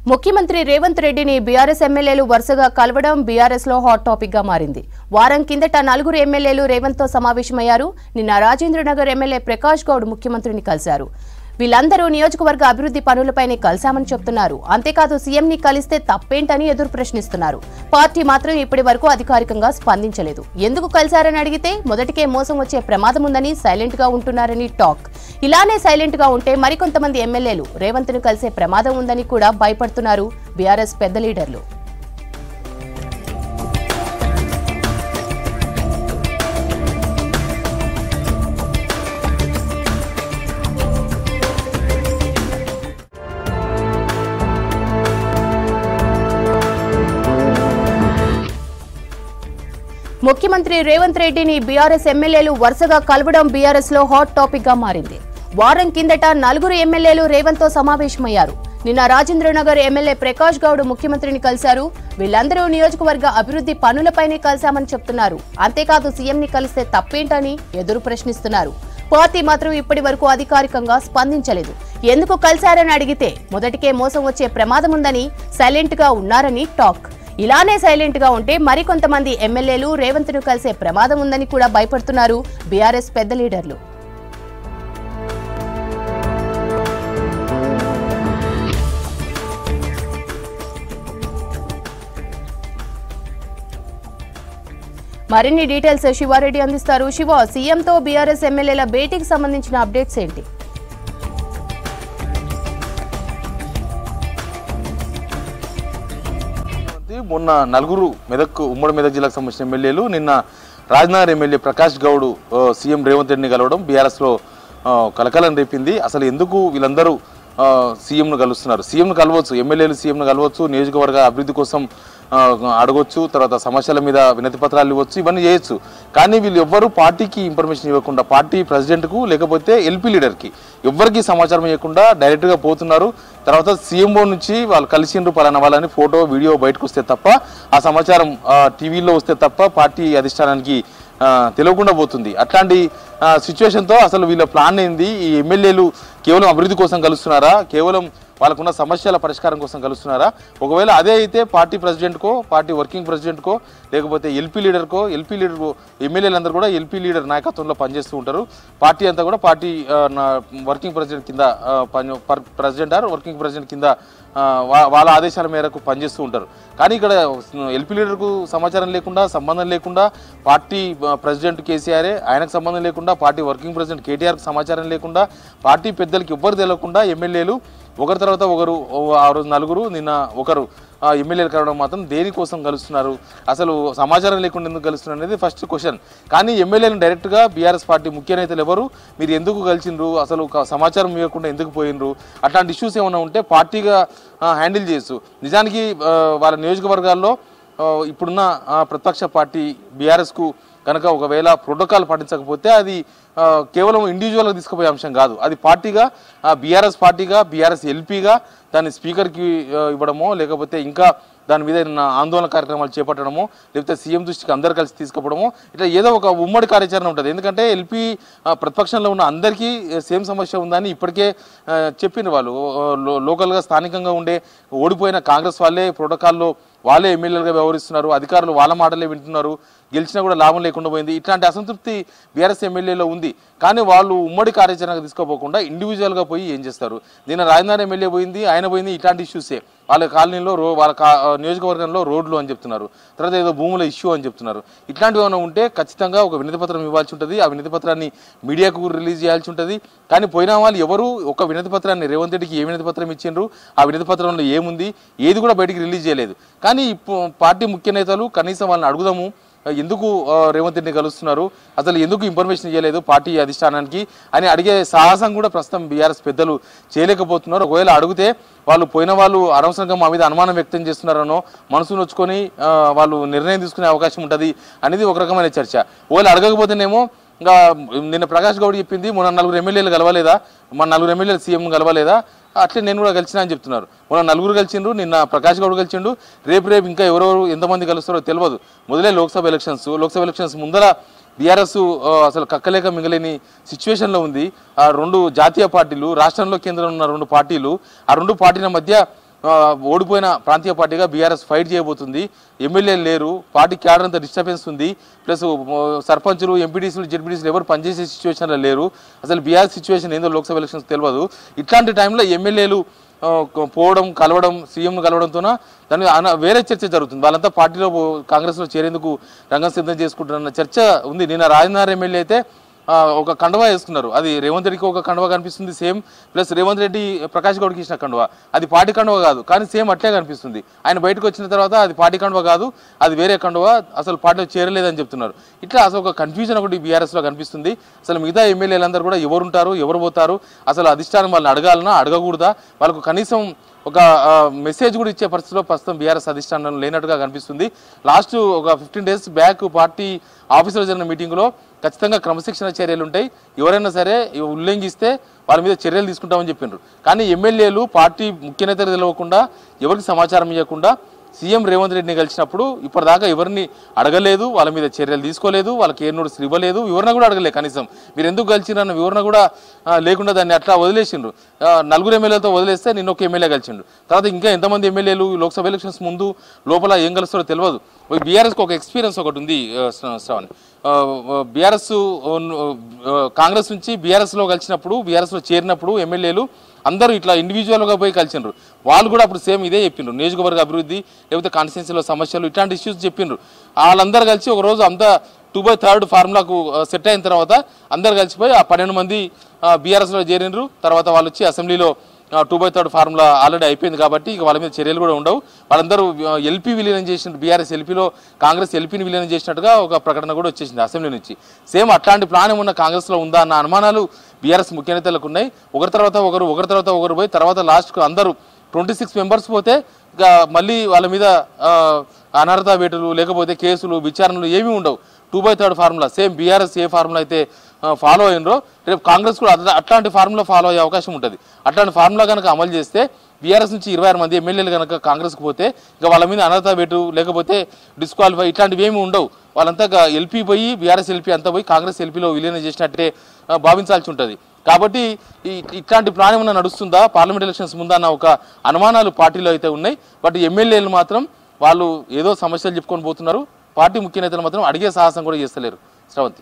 ముఖ్యమంత్రి రేవంత్ రెడ్డిని బీఆర్ఎస్ ఎమ్మెల్యేలు వరుసగా కలవడం బీఆర్ఎస్ లో హాట్ టాపిక్ గా మారింది. వారం కిందట 4 ఎమ్మెల్యేలు రేవంత్ తో సమావేశమయ్యారు. నిన్న రాజేంద్రనగర్ ఎమ్మెల్యే ప్రకాష్ గౌడ్ ముఖ్యమంత్రిని కలిశారు. వీళ్ళందరూ నియోజకవర్గ అభివృద్ధి పనులపైనే కలిశామని చెప్తున్నారు. అంతేకాదు సీఎంని కలిస్తే తప్పేంటని ఎదురు ప్రశ్నిస్తున్నారు. పార్టీ మాత్రం ఇప్పటి వరకు అధికారికంగా స్పందించలేదు. ఎందుకు కలిశారని అడిగితే మొదటికే మోసం వచ్చే ప్రమాదం ఉందని సైలెంట్ గా ఉంటున్నారని టాక్. ఇలానే సైలెంట్ గా ఉంటే మరికొంతమంది ఎమ్మెల్యేలు రేవంత్ ను కలిసే ప్రమాదం ఉందని కూడా భయపడుతున్నారు బీఆర్ఎస్ పెద్ద లీడర్లు. ముఖ్యమంత్రి రేవంత్ రెడ్డిని బీఆర్ఎస్ ఎమ్మెల్యేలు వరుసగా కలవడం బీఆర్ఎస్ లో హాట్ టాపిక్ గా మారింది. వారం కిందట 4 ఎమ్మెల్యేలు రేవంత్ తో సమావేశమయ్యారు. నిన్న రాజేంద్రనగర్ ఎమ్మెల్యే ప్రకాష్ గౌడ్ ముఖ్యమంత్రిని కలిశారు. వీళ్ళందరూ నియోజకవర్గ అభివృద్ధి పనులపైనే కలిశామని చెప్తున్నారు. అంతేకాదు సీఎంని కలిస్తే తప్పేంటని ఎదురు ప్రశ్నిస్తున్నారు. పార్టీ మాత్రం ఇప్పటి వరకు అధికారికంగా స్పందించలేదు. ఎందుకు కలిశారని అడిగితే మొదటికే మోసం వచ్చే ప్రమాదం ఉందని సైలెంట్ గా ఉన్నారని టాక్. ఇలానే సైలెంట్ గా ఉంటే మరికొంతమంది ఎమ్మెల్యేలు రేవంత్ ను కలిసే ప్రమాదం ఉందని కూడా భయపడుతున్నారు బీఆర్ఎస్ పెద్ద లీడర్లు. మరిన్ని డీటెయిల్స్ శివారెడ్డి అందిస్తారు. శివ, సీఎంతో బీఆర్ఎస్ ఎమ్మెల్యేల భేటీకి సంబంధించిన అప్డేట్స్ ఏంటి? మొన్న 4 ఉమ్మడి మెదక్ జిల్లాకు సంబంధించిన ఎమ్మెల్యేలు నిన్న రాజనగర్ ఎమ్మెల్యే ప్రకాష్ గౌడ్ సీఎం రేవంత్ రెడ్డిని కలవడం బీఆర్ఎస్ లో కలకలం రేపింది. అసలు ఎందుకు వీళ్ళందరూ సీఎంను కలుస్తున్నారు? సీఎంను కలవచ్చు, ఎమ్మెల్యేలు సీఎంను కలవచ్చు, నియోజకవర్గ అభివృద్ధి కోసం అడగొచ్చు, తర్వాత సమస్యల మీద వినతి పత్రాలు ఇవ్వచ్చు, ఇవన్నీ చేయొచ్చు. కానీ వీళ్ళు ఎవ్వరూ పార్టీకి ఇన్ఫర్మేషన్ ఇవ్వకుండా, పార్టీ ప్రెసిడెంట్కు లేకపోతే ఎల్పీ లీడర్కి ఎవ్వరికి సమాచారం ఇవ్వకుండా డైరెక్ట్గా పోతున్నారు. తర్వాత సీఎంఓ నుంచి వాళ్ళు కలిసిండ్రు పలానా వాళ్ళని ఫోటో వీడియో బయటకు వస్తే తప్ప, ఆ సమాచారం టీవీలో వస్తే తప్ప పార్టీ అధిష్టానానికి తెలియకుండా పోతుంది. అట్లాంటి సిచ్యువేషన్తో అసలు వీళ్ళ ప్లాన్ ఏంది? ఈ ఎమ్మెల్యేలు కేవలం అభివృద్ధి కోసం కలుస్తున్నారా? కేవలం వాళ్ళకున్న సమస్యల పరిష్కారం కోసం కలుస్తున్నారా? ఒకవేళ అదే అయితే పార్టీ ప్రెసిడెంట్కో, పార్టీ వర్కింగ్ ప్రెసిడెంట్కో, లేకపోతే ఎల్పీ లీడర్కో, ఎమ్మెల్యేలందరూ కూడా ఎల్పీ లీడర్ నాయకత్వంలో పనిచేస్తూ ఉంటారు. పార్టీ అంతా కూడా పార్టీ వర్కింగ్ ప్రెసిడెంట్ కింద ప్రెసిడెంట్ ఆర్ వర్కింగ్ ప్రెసిడెంట్ కింద వాళ్ళ ఆదేశాల మేరకు పనిచేస్తూ ఉంటారు. కానీ ఇక్కడ ఎల్పీ లీడర్కు సమాచారం లేకుండా, సంబంధం లేకుండా, పార్టీ ప్రెసిడెంట్ కేసీఆరే, ఆయనకు సంబంధం లేకుండా, పార్టీ వర్కింగ్ ప్రెసిడెంట్ కేటీఆర్కు సమాచారం లేకుండా, పార్టీ పెద్దలకి ఎవ్వరు తెలియకుండా ఎమ్మెల్యేలు ఒకరి తర్వాత ఒకరు, ఆ రోజు 4, నిన్న ఒకరు ఎమ్మెల్యేలు కలవడం మాత్రం దేనికోసం కలుస్తున్నారు? అసలు సమాచారం లేకుండా ఎందుకు కలుస్తున్నారు అనేది ఫస్ట్ క్వశ్చన్. కానీ ఎమ్మెల్యేలను డైరెక్ట్గా బీఆర్ఎస్ పార్టీ ముఖ్య నేతలు ఎవరు, మీరు ఎందుకు కలిసిండ్రు, అసలు సమాచారం ఇవ్వకుండా ఎందుకు పోయినరు, అట్లాంటి ఇష్యూస్ ఏమైనా ఉంటే పార్టీగా హ్యాండిల్ చేయొచ్చు. నిజానికి వాళ్ళ నియోజకవర్గాల్లో ఇప్పుడున్న ప్రతిపక్ష పార్టీ బీఆర్ఎస్కు కనుక ఒకవేళ ప్రోటోకాల్ పాటించకపోతే అది కేవలం ఇండివిజువల్గా తీసుకుపోయే అంశం కాదు. అది పార్టీగా, బీఆర్ఎస్ పార్టీగా, బీఆర్ఎస్ ఎల్పీగా దాన్ని స్పీకర్కి ఇవ్వడమో, లేకపోతే ఇంకా దాని మీద ఆందోళన కార్యక్రమాలు చేపట్టడమో, లేకపోతే సీఎం దృష్టికి అందరు కలిసి తీసుకుపోవడమో, ఇట్లా ఏదో ఒక ఉమ్మడి కార్యాచరణ ఉంటుంది. ఎందుకంటే ఎల్పీ ప్రతిపక్షంలో ఉన్న అందరికీ సేమ్ సమస్య ఉందని ఇప్పటికే చెప్పిన వాళ్ళు లోకల్గా స్థానికంగా ఉండే ఓడిపోయిన కాంగ్రెస్ వాళ్ళే ప్రోటోకాల్లో వాళ్ళే ఎమ్మెల్యేలుగా వ్యవహరిస్తున్నారు, అధికారులు వాళ్ళ మాటలే వింటున్నారు, గెలిచినా కూడా లాభం లేకుండా పోయింది. ఇట్లాంటి అసంతృప్తి బీఆర్ఎస్ ఎమ్మెల్యేలో ఉంది. కానీ వాళ్ళు ఉమ్మడి కార్యాచరణకు తీసుకోపోకుండా ఇండివిజువల్గా పోయి ఏం చేస్తారు? నిన్న రాజధాని ఎమ్మెల్యే పోయింది, ఆయన పోయింది, ఇట్లాంటి ఇష్యూసే. వాళ్ళ కాలనీలో వాళ్ళ నియోజకవర్గంలో రోడ్లు అని చెప్తున్నారు, తర్వాత ఏదో భూముల ఇష్యూ అని చెప్తున్నారు. ఇట్లాంటివి ఏమైనా ఉంటే ఖచ్చితంగా ఒక వినతి పత్రం ఇవ్వాల్సి ఉంటుంది. ఆ వినతి పత్రాన్ని మీడియాకు రిలీజ్ చేయాల్సి ఉంటుంది. కానీ పోయిన వాళ్ళు ఎవరు ఒక వినతి పత్రాన్ని రేవంత్ రెడ్డికి ఏ వినతి పత్రం ఇచ్చిండ్రు, ఆ వినతి పత్రంలో ఏముంది, ఏది కూడా బయటికి రిలీజ్ చేయలేదు. కానీ పార్టీ ముఖ్య నేతలు కనీసం వాళ్ళని అడుగుదాము, ఎందుకు రేవంత్ రెడ్డిని కలుస్తున్నారు, అసలు ఎందుకు ఇన్ఫర్మేషన్ చేయలేదు పార్టీ అధిష్టానానికి అని అడిగే సాహసం కూడా ప్రస్తుతం బీఆర్ఎస్ పెద్దలు చేయలేకపోతున్నారు. ఒకవేళ అడిగితే వాళ్ళు పోయిన వాళ్ళు అనవసరంగా మా మీద అనుమానం వ్యక్తం చేస్తున్నారనో, మనసు నొచ్చుకొని వాళ్ళు నిర్ణయం తీసుకునే అవకాశం ఉంటుంది అనేది ఒక రకమైన చర్చ. ఒకవేళ అడగకపోతేనేమో ఇంకా నిన్న ప్రకాష్ గౌడ్ చెప్పింది మొన్న 4 ఎమ్మెల్యేలు కలవలేదా, మన 4 ఎమ్మెల్యేలు సీఎం కలవలేదా, అట్లే నేను కూడా కలిసినా అని చెప్తున్నారు. మొన్న 4 కలిసిండ్రు, నిన్న ప్రకాష్ గౌడ్ కలిసిండు, రేపు ఇంకా ఎవరెవరు ఎంతమంది కలుస్తారో తెలియదు. మొదలే లోక్సభ ఎలక్షన్స్ ముందర బీఆర్ఎస్ అసలు కక్కలేక మింగలేని సిచ్యువేషన్ లో ఉంది. ఆ రెండు జాతీయ పార్టీలు, రాష్ట్రంలో కేంద్రంలో ఉన్న రెండు పార్టీలు, ఆ రెండు పార్టీల మధ్య ఓడిపోయిన ప్రాంతీయ పార్టీగా బీఆర్ఎస్ ఫైట్ చేయబోతుంది. ఎమ్మెల్యేలు లేరు, పార్టీ క్యాడర్ అంతా డిస్టర్బెన్స్ ఉంది, ప్లస్ సర్పంచులు ఎంపీటీసీలు జెడ్పీటీసీలు ఎవరు పనిచేసే సిచ్యువేషన్లో లేరు. అసలు బీఆర్ సిచ్యువేషన్ ఏందో లోక్సభ ఎలక్షన్స్ తెలియదు. ఇట్లాంటి టైంలో ఎమ్మెల్యేలు పోవడం, కలవడం, సీఎంను కలవడంతో దాని వేరే చర్చ జరుగుతుంది. వాళ్ళంతా పార్టీలో కాంగ్రెస్లో చేరేందుకు రంగం సిద్ధం చేసుకుంటున్న చర్చ ఉంది. నిన్న రాజనగర్ ఎమ్మెల్యే అయితే ఒక కండువా వేసుకున్నారు. అది రేవంత్ రెడ్డికి ఒక కండువా కనిపిస్తుంది సేమ్, ప్లస్ రేవంత్ రెడ్డి ప్రకాష్ గౌడ్కి ఇచ్చిన కండువా. అది పార్టీ కండువా కాదు, కానీ సేమ్ అట్లే కనిపిస్తుంది. ఆయన బయటకు వచ్చిన తర్వాత అది పార్టీ కండువా కాదు, అది వేరే కండువా, అసలు పార్టీలో చేరలేదని చెప్తున్నారు. ఇట్లా అసలు ఒక కన్ఫ్యూజన్ ఒకటి బీఆర్ఎస్లో కనిపిస్తుంది. అసలు మిగతా ఎమ్మెల్యేలందరూ కూడా ఎవరు ఉంటారు, ఎవరు పోతారు, అసలు అధిష్టానం వాళ్ళని అడగాలన్నా అడగకూడదా, వాళ్ళకు కనీసం ఒక మెసేజ్ కూడా ఇచ్చే పరిస్థితిలో ప్రస్తుతం బీఆర్ఎస్ అధిష్టానం లేనట్టుగా కనిపిస్తుంది. లాస్ట్ ఒక 15 days బ్యాక్ పార్టీ ఆఫీసులో జరిగిన మీటింగ్లో ఖచ్చితంగా క్రమశిక్షణ చర్యలు ఉంటాయి, ఎవరైనా సరే ఉల్లంఘిస్తే వాళ్ళ మీద చర్యలు తీసుకుంటామని చెప్పిండ్రు. కానీ ఎమ్మెల్యేలు పార్టీ ముఖ్య నేతలు తెలియకుండా, ఎవరికి సమాచారం ఇవ్వకుండా సీఎం రేవంత్ రెడ్డిని కలిసినప్పుడు ఇప్పటిదాకా ఎవరిని అడగలేదు, వాళ్ళ మీద చర్యలు తీసుకోలేదు, వాళ్ళకి ఏ నోటీసులు ఇవ్వలేదు, వివరణ కూడా అడగలేదు. కనీసం మీరు ఎందుకు కలిసిరన్న వివరణ కూడా లేకుండా దాన్ని అట్లా వదిలేసిండ్రు. 4 ఎమ్మెల్యేలతో వదిలేస్తే నిన్న ఒక ఎమ్మెల్యే కలిసిండు. తర్వాత ఇంకా ఎంతమంది ఎమ్మెల్యేలు లోక్సభ ఎలక్షన్స్ ముందు లోపల ఏం కలుస్తారో తెలియదు. బీఆర్ఎస్కి ఒక ఎక్స్పీరియన్స్ ఒకటి ఉంది శ్రావణ్. బీఆర్ఎస్ కాంగ్రెస్ నుంచి బీఆర్ఎస్లో కలిసినప్పుడు, బీఆర్ఎస్లో చేరినప్పుడు ఎమ్మెల్యేలు అందరూ ఇట్లా ఇండివిజువల్గా పోయి కలిసిండ్రు. వాళ్ళు కూడా అప్పుడు సేమ్ ఇదే చెప్పిండ్రు, నియోజకవర్గ అభివృద్ధి లేకపోతే కాన్స్టిట్యున్సీలో సమస్యలు ఇట్లాంటి ఇష్యూస్ చెప్పిండ్రు. వాళ్ళందరూ కలిసి ఒకరోజు అంతా 2/3 ఫార్ములాకు సెట్ అయిన తర్వాత అందరు కలిసిపోయి ఆ 12 మంది బీఆర్ఎస్లో చేరిండ్రు. తర్వాత వాళ్ళు వచ్చి అసెంబ్లీలో 2/3 ఫార్ములా ఆల్రెడీ అయిపోయింది కాబట్టి ఇక వాళ్ళ మీద చర్యలు కూడా ఉండవు. వాళ్ళందరూ ఎల్పీ విలీనం చేసినట్టు, బీఆర్ఎస్ ఎల్పీలో కాంగ్రెస్ ఎల్పీని విలీనం చేసినట్టుగా ఒక ప్రకటన కూడా వచ్చేసింది అసెంబ్లీ నుంచి. సేమ్ అట్లాంటి ప్లాన్ ఏమన్నా కాంగ్రెస్లో ఉందా అన్న అనుమానాలు బీఆర్ఎస్ ముఖ్య నేతలకు ఉన్నాయి. ఒకరి తర్వాత ఒకరు పోయి తర్వాత లాస్ట్కు అందరూ 26 మెంబర్స్ పోతే ఇక మళ్ళీ వాళ్ళ మీద అనర్హత వేటులు లేకపోతే కేసులు విచారణలు ఏమీ ఉండవు. 2/3 ఫార్ములా సేమ్ బీఆర్ఎస్ ఏ ఫార్ములా అయితే ఫాలో అయినరో రేపు కాంగ్రెస్ కూడా అట్లాంటి ఫార్ములా ఫాలో అయ్యే అవకాశం ఉంటుంది. అట్లాంటి ఫార్ములా కనుక అమలు చేస్తే బీఆర్ఎస్ నుంచి 26 మంది ఎమ్మెల్యేలు కనుక కాంగ్రెస్కి పోతే ఇక వాళ్ళ మీద అనర్హత వేటు లేకపోతే డిస్క్వాలిఫై ఇట్లాంటివి ఏమి ఉండవు. వాళ్ళంతా ఎల్పీ పోయి బీఆర్ఎస్ ఎల్పీ అంతా పోయి కాంగ్రెస్ ఎల్పీలో విలీనం చేసినట్టే భావించాల్సి ఉంటుంది. కాబట్టి ఇట్లాంటి ప్లాన్ ఏమన్నా నడుస్తుందా పార్లమెంట్ ఎలక్షన్స్ ముందా అన్న ఒక అనుమానాలు పార్టీలో అయితే ఉన్నాయి. బట్ ఎమ్మెల్యేలు మాత్రం వాళ్ళు ఏదో సమస్యలు చెప్పుకొని పోతున్నారు. పార్టీ ముఖ్య నేతలు మాత్రం అడిగే సాహసం కూడా చేస్తలేరు. శ్రవంతి.